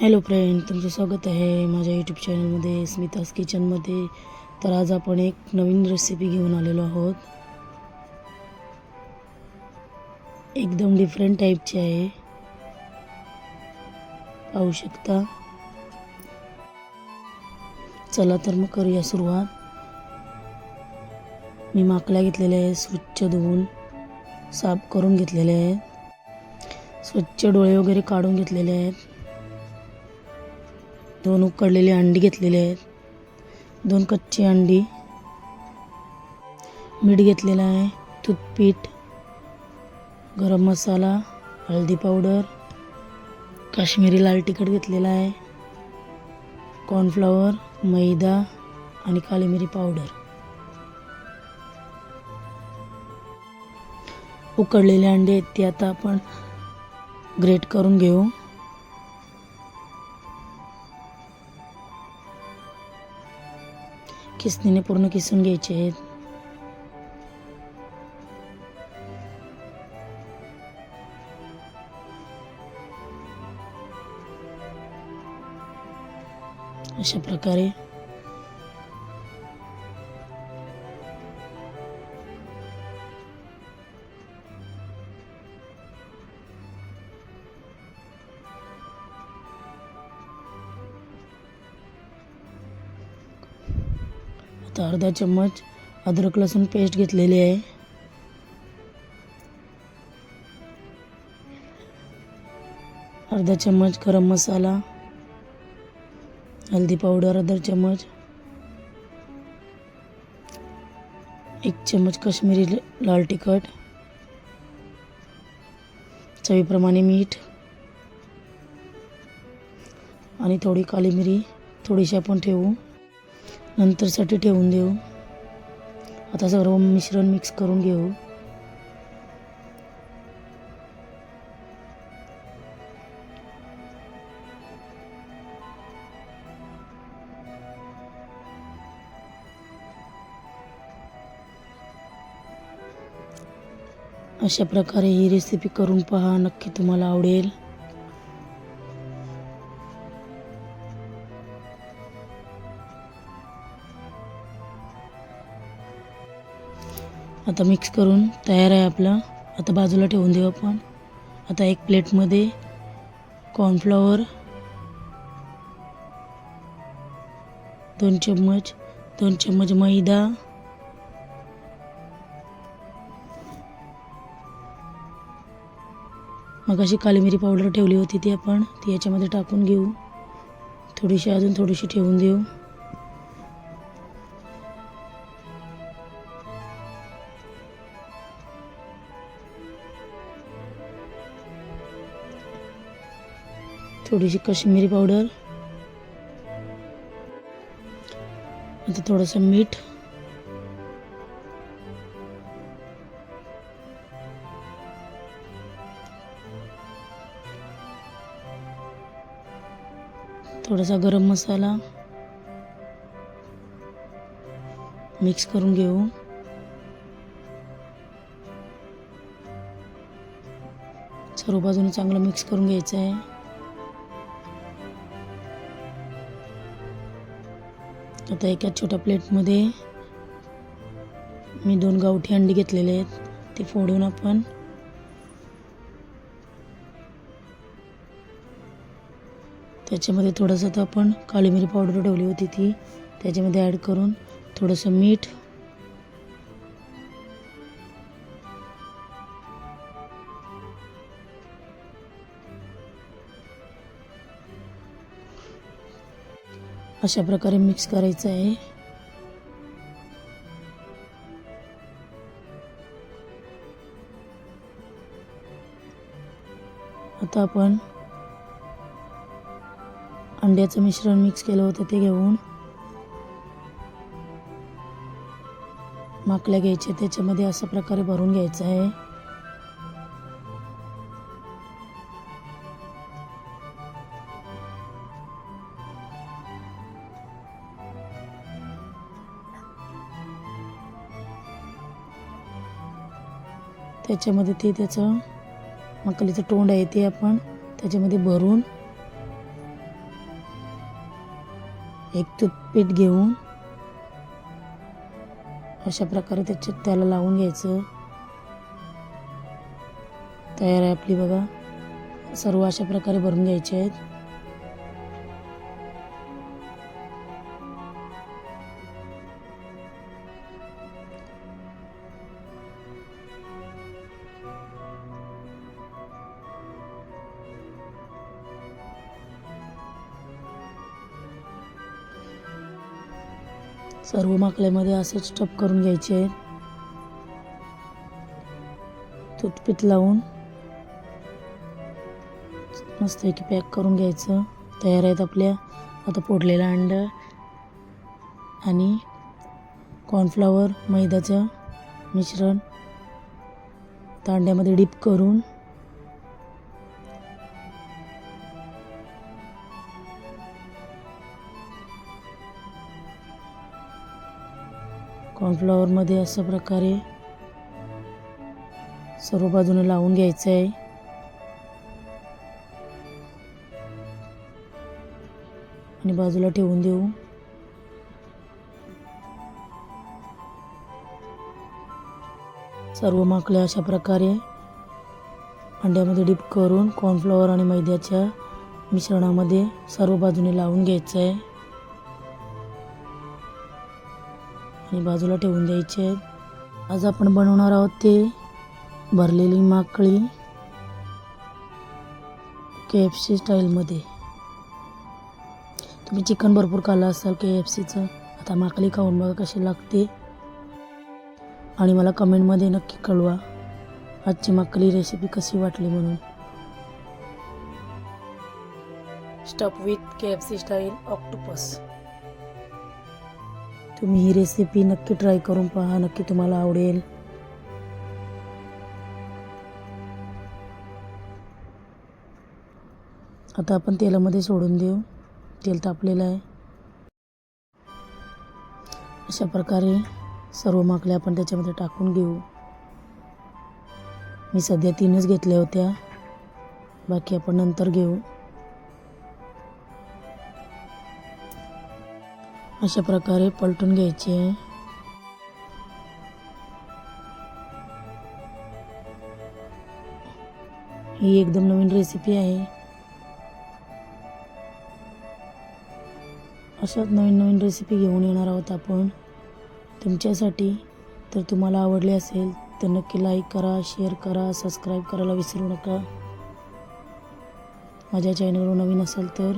Hello friend, तुमचं स्वागत आहे माझ्या यूट्यूब चॅनलमध्ये स्मितास किचनमध्ये. तर आज आपण एक नवीन रेसिपी घेऊन आलेलो आहोत. एकदम डिफरंट टाईपची आहे, पाहू शकता. चला तर मग करूया सुरुवात. मी माकल्या घेतलेल्या आहे, स्वच्छ धुवून साफ करून घेतलेले आहेत. स्वच्छ डोळे वगैरे काढून घेतलेले आहेत. 2 उकडलेली अंडी घेतलेली आहेत, 2 कच्ची अंडी, मीठ घेतलेलं आहे, तूतपीठ, गरम मसाला, हळदी पावडर, काश्मीरी लाल तिखट घेतलेला आहे, कॉर्नफ्लॉवर, मैदा आणि काली मिरी पावडर. उकडलेले अंडे आहेत ते आता आपण ग्रेट करून घेऊ. किसणीने पूर्ण किसून घ्यायचे आहेत. अशा प्रकारे आता अर्धा चम्मच अद्रक लसूण पेस्ट घेतलेली आहे. अर्धा चम्मच गरम मसाला, हल्दी पावडर अर्धा चम्मच, 1 चम्मच काश्मीरी लाल तिखट, चवीप्रमाणे मीठ आणि थोडी काली मिरी थोडीशी आपण ठेवू, नंतरसाठी ठेवून देऊ. आता सर्व मिश्रण मिक्स करून घेऊ. अशा प्रकारे ही रेसिपी करून पहा, नक्की तुम्हाला आवडेल. आता मिक्स करून तयार आहे आपलं. आता बाजूला ठेवून देऊ आपण. आता एक प्लेटमध्ये कॉर्नफ्लॉवर 2 चम्मच, 2 चम्मच मैदा, मगाशी काली मिरी पावडर ठेवली होती ती याच्यामध्ये टाकून घेऊ. अजून थोडीशी ठेवून देऊ. थोडीशी काश्मीरी पावडर, आता थोडंसं मीठ, थोडासा गरम मसाला मिक्स करून घेऊ. सर्व बाजूने चांगलं मिक्स करून घ्यायचं आहे. आता एका छोट्या प्लेटमध्ये मी 2 गावठी अंडी घेतलेले आहेत, ते फोडून आपण त्याच्यामध्ये थोडंसं तर आपण काली मिरी पावडर ठेवली होती ती त्याच्यामध्ये ॲड करून थोडंसं मीठ, अशा प्रकारे मिक्स करायचं आहे. आता आपण अंड्याचं मिश्रण मिक्स केलं होतं ते घेऊन माकल्या घ्यायचे, त्याच्यामध्ये अशा प्रकारे भरून घ्यायचं आहे. त्याच्यामध्ये ते त्याचं मकलीचं तोंड आहे ते आपण त्याच्यामध्ये भरून एक तूतपीठ घेऊन अशा प्रकारे त्याला लावून घ्यायचं. तयार आहे आपली बघा. सर्व अशा प्रकारे भरून घ्यायचे आहेत. सर्व माकल्यामध्ये असंच स्टफ करून घ्यायचे आहे. तूतपीठ लावून मस्तपैकी पॅक करून घ्यायचं. तयार आहेत आपल्या आता फोडलेला अंडा आणि कॉर्नफ्लॉवर मैद्याचं मिश्रण अंड्यामध्ये डिप करून कॉर्नफ्लॉवरमध्ये अशा प्रकारे सर्व बाजूने लावून घ्यायचं आहे. आणि बाजूला ठेवून देऊ. सर्व माकल्या अशा प्रकारे अंड्यामध्ये डिप करून कॉर्नफ्लॉवर आणि मैद्याच्या मिश्रणामध्ये सर्व बाजूने लावून घ्यायचं आहे आणि बाजूला ठेवून द्यायचे आहेत. आज आपण बनवणार आहोत ते भरलेली माकळी KFC स्टाईलमध्ये. तुम्ही चिकन भरपूर खाल्लं असाल KFCचं. आता माकळी खाऊन बघा कशी लागते आणि मला कमेंटमध्ये नक्की कळवा आजची माकळी रेसिपी कशी वाटली म्हणून. Stuff with KFC style octopus. तुम्ही ही रेसिपी नक्की ट्राय करून पहा. नक्की तुम्हाला आवडेल. आता आपण तेलामध्ये सोडून देऊ. तेल तापलेलं आहे. अशा प्रकारे सर्व माकल्या आपण त्याच्यामध्ये टाकून घेऊ. मी सध्या 3च घेतल्या होत्या, बाकी आपण नंतर घेऊ. अशा प्रकारे पलटून घ्यायचे आहे. ही एकदम नवीन रेसिपी आहे. अशाच नवीन नवीन रेसिपी घेऊन येणार आहोत आपण तुमच्यासाठी. तर तुम्हाला आवडली असेल तर नक्की लाईक करा, शेअर करा, सबस्क्राईब करायला विसरू नका. माझ्या चॅनलवर नवीन असाल तर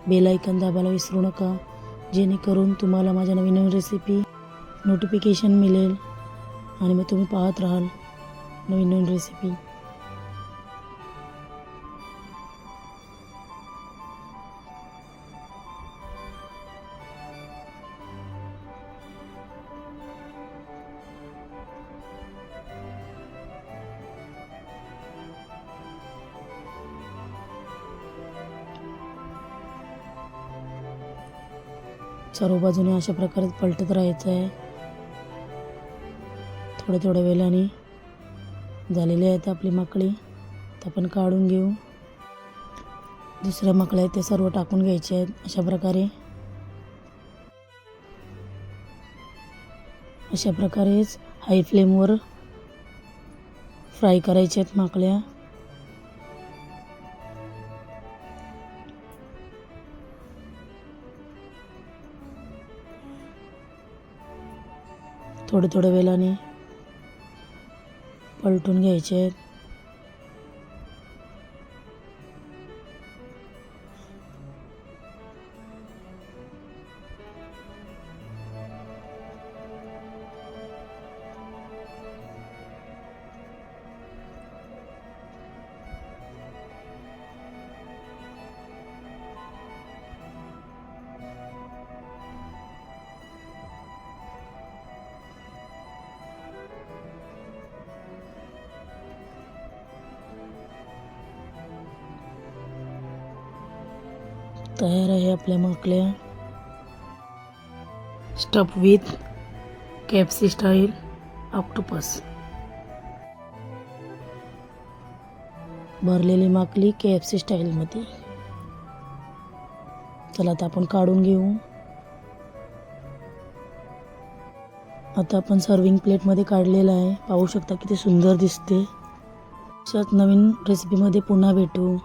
बेल आयकॉन दाबायला विसरू नका, जेणेकरून तुम्हाला माझ्या नवीन नवीन रेसिपी नोटिफिकेशन मिळेल आणि मग तुम्ही पाहत राहाल नवीन नवीन रेसिपी. सर्व बाजूने अशा प्रकारे पलटत राहायचं आहे. थोड्या वेळाने झालेली आहेत आपली माकळी. तर आपण काढून घेऊ. दुसऱ्या माकळ्या आहेत ते सर्व टाकून घ्यायचे आहेत. अशा प्रकारेच हाय फ्लेमवर फ्राय करायचे आहेत माकळ्या. थोड्या वेळाने पलटून घ्यायचे आहेत. तयार आहे आपल्या माकल्या stuff with KFC style octopus. भरलेली माकली KFC स्टाईलमध्ये. चला आता आपण काढून घेऊ. आता आपण सर्विंग प्लेटमध्ये काढलेलं आहे. पाहू शकता किती सुंदर दिसते. अशाच नवीन रेसिपीमध्ये पुन्हा भेटू.